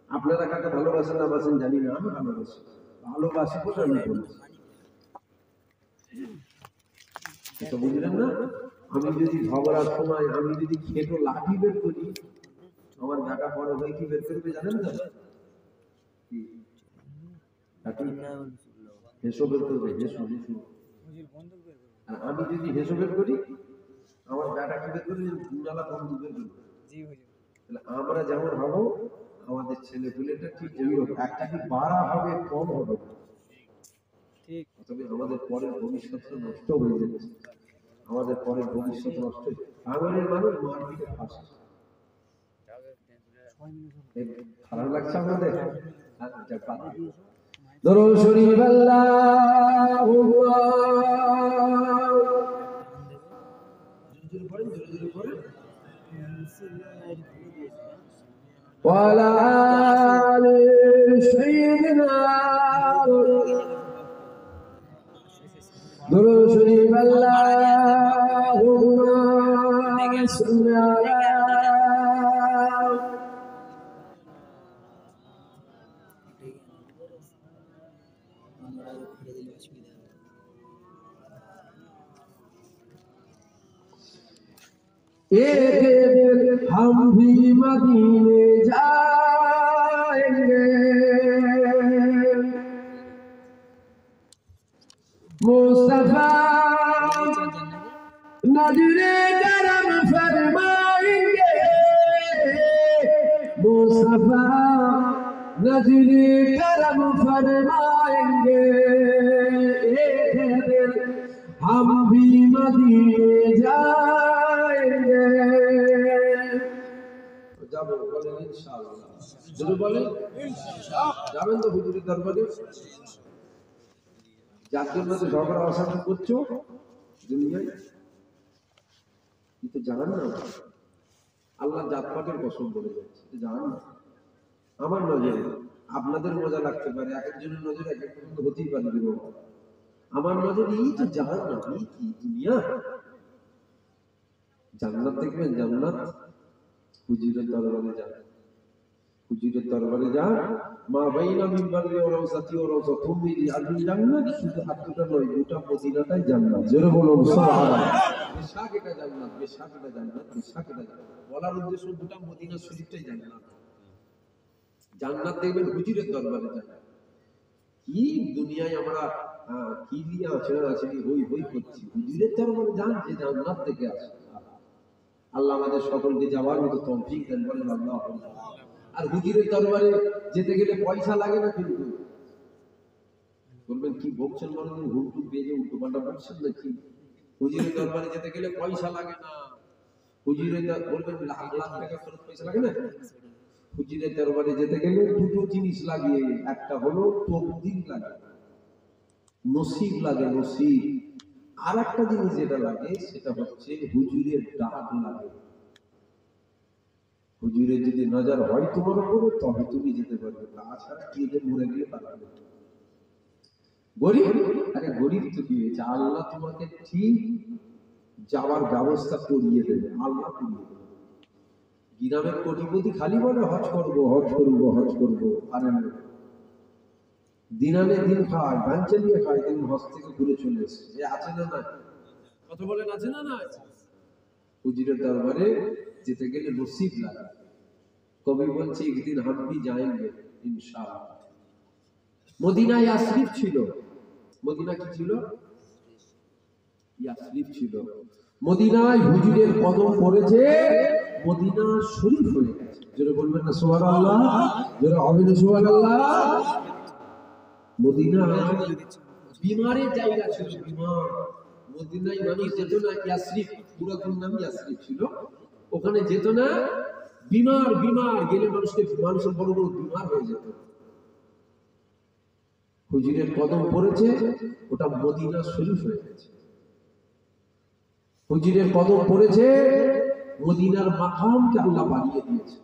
আপনারা কাকে ভালোবাসেন না বাসেন জানি না, আমি ভালোবাসি, ভালোবাসি বলে আমি বলছি। এটা বুঝলেন না? আমি যদি ঝগড়ার সময় আমি যদি খেটো লাঠি বের করি, আমার ঢাকা বড় হয়ে কি বের করবে জানেন তো? হেসো বের করবে, হেসো হেসো। আর আমি যদি হেসো বের করি, আমার ব্যাটা কি বের করবে? দুনালা বন্ধু বের করবে। তাহলে আমরা যেমন হবো, আমাদের ছেলে পুলেটা ঠিক যেই হোক, একটা কি বাড়া হবে, কম হবে, ঠিক। তবে আমাদের পরের ভবিষ্যৎ নষ্ট হয়ে যাচ্ছে, আমাদের পরের ভবিষ্যৎ নষ্ট। ভাঙনের মানুষ মারপিটে ফাঁসে। খারাপ লাগছে আপনাদের? দরুদ শরীফ আল্লাহুম্মা ওয়া আলা আলি সাইয়্যিদিনা। দরুদ শরীফ আল্লাহুম্মা সাল্লি আলা। एक दिन हम भी मदीने जाएंगे मुस्तफा नजरे करम फरमाएंगे मुस्तफा नजरे करम फरमाएंगे एक दिन हम भी मदीने जाएंगे যাবো বলেন ইনশাআল্লাহ যদি বলেন ইনশাআল্লাহ যাবেন তো হুজুরের দরবারে যার জন্য তো ঝগড়া অশান্তি করছো দুনিয়ায় কিন্তু জানান না আল্লাহ জাতপাতের কসম বলে যাচ্ছে জানান না আমার নজরে আপনাদের মজা লাগতে পারে এক একজনের নজরে এক এক পর্যন্ত হতেই পারে আমার নজরে এই তো জাহান না এই কি দুনিয়া জান্নাত দেখবেন জান্নাত হুজুরের দরবারে যান হুজুরের দরবারে যান মা বাইনা মিম্বারে ওয়া রাউসাতি ওয়া রাউসাতুম মিনি আরবিল জান্নাত শুধু হাতটা নয় গোটা মদিনাটাই জান্নাত জোরে বলুন সুবহানাল্লাহ বেশাক এটা জান্নাত বেশাক এটা জান্নাত বেশাক এটা জান্নাত বলার উদ্দেশ্য গোটা মদিনা শরীফটাই জান্নাত জান্নাত দেখবেন হুজুরের দরবারে যান কি দুনিয়ায় আমরা কি নিয়ে আচরণ আছে হই হই করছি হুজুরের দরবারে যান যে জান্নাত থেকে আসে আল্লাহ আমাদের সকলকে যাওয়ার মতো তৌফিক দেন বলেন আল্লাহ আর হুজুরের দরবারে যেতে গেলে পয়সা লাগে না কিন্তু বলবেন কি বকছেন বলেন হুটু বেজে উল্টো পাল্টা বকছেন নাকি হুজুরের দরবারে যেতে গেলে পয়সা লাগে না হুজুরের বলবেন লাখ লাখ টাকা খরচ পয়সা লাগে না হুজুরের দরবারে যেতে গেলে দুটো জিনিস লাগে একটা হলো তকদির লাগে নসিব লাগে নসিব আর একটা জিনিস যেটা লাগে সেটা হচ্ছে হুজুরের ডাক লাগে হুজুরের যদি নজর হয় তোমার উপরে তবে তুমি যেতে পারবে তাছাড়া কেঁদে মরে গিয়ে পারবে গরিব আরে গরিব তো কি হয়েছে আল্লাহ তোমাকে ঠিক যাওয়ার ব্যবস্থা করিয়ে দেবে আল্লাহ করিয়ে দেবে গ্রামের কোটিপতি খালি বলে হজ করবো হজ করবো হজ করবো আরে না দিনানে দিন খায় ভ্যান চালিয়ে খায় দিন হজ থেকে ঘুরে চলে এসে এ আছে না না কত বলেন আছে না না হুজুরের দরবারে যেতে গেলে নসিব লাগে কবি বলছে একদিন हम भी जाएंगे इंशाअल्लाह মদিনা ইয়াসরিফ ছিল মদিনা কি ছিল ইয়াসরিফ ছিল মদিনায় হুজুরের কদম পড়েছে মদিনা শরীফ হয়ে গেছে জোরে বলবেন না সুবহানাল্লাহ জোরে হবে না সুবহানাল্লাহ মদিনা বিমারের জায়গা ছিল বিমার মদিনায় মানুষ যেত না ইয়াসরিফ পুরাতন নাম ইয়াসরিফ ছিল ওখানে যেত না বিমার বিমার গেলে মানুষের বড় বড় বিমার হয়ে যেত হুজুরের কদম পড়েছে ওটা মদিনা শরীফ হয়ে গেছে হুজুরের কদম পড়েছে মদিনার মাকামকে আল্লাহ বাড়িয়ে দিয়েছে